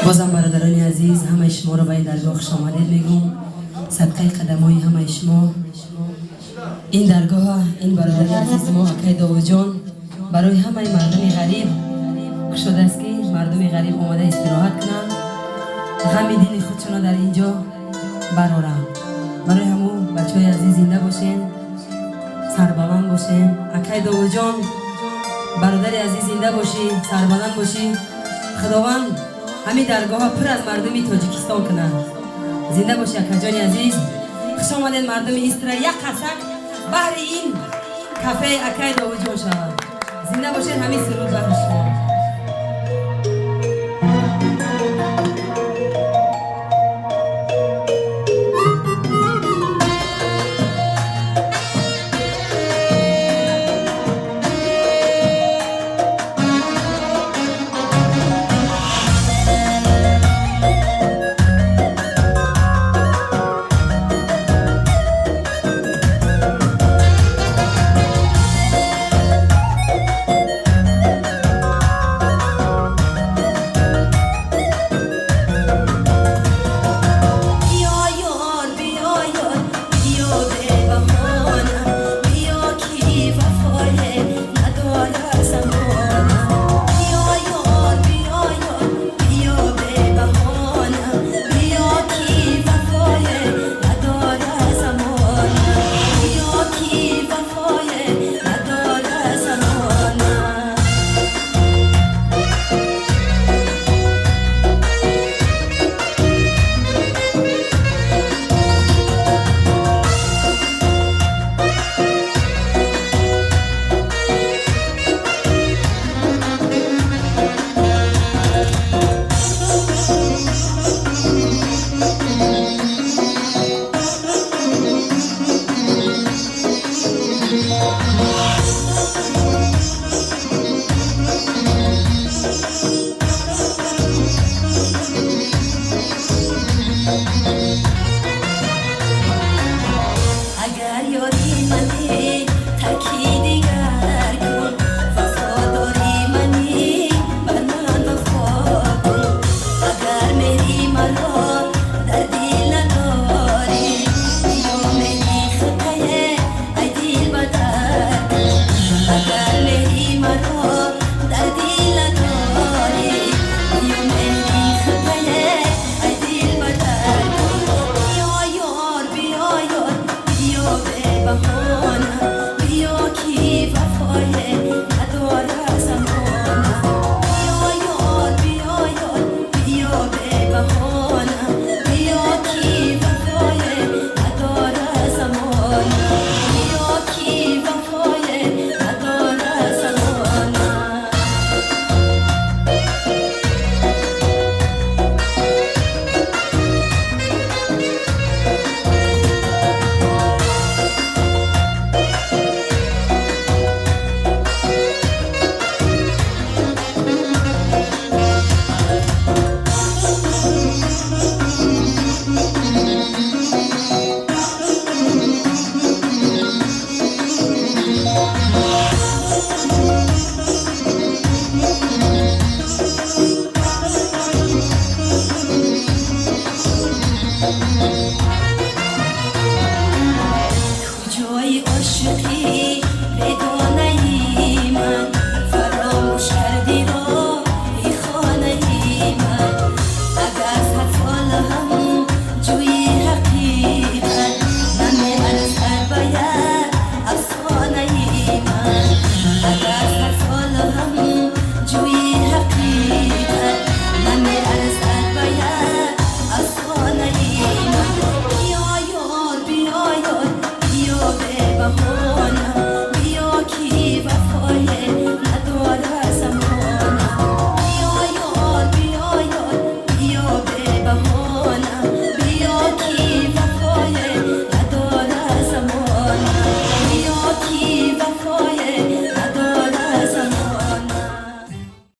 بازم برادران عزیز همه شما رو به درگاه خوش آمدید میگم. صدقه قدمای همه شما این درگاه، این برادر عزیز ما اکای داوود جان برای همه مردم غریب شده است که مردم غریب آمده استراحت کنند، غم دین خودشون در اینجا برارن. برای همون بچهای عزیز زنده باشین، سربلند باشین. اکای داوود جان برادر عزیز زنده باشی، سربلند باشی. خداوند همین درگاه پر از مردمی تاجیکستان کنند. زنده باشی اکا جان عزیز. خوش آمدین مردم ایسترا. یک قسک بهر این کافه اکای داوود جان شد. زنده باشین. همین سرود بهر شما.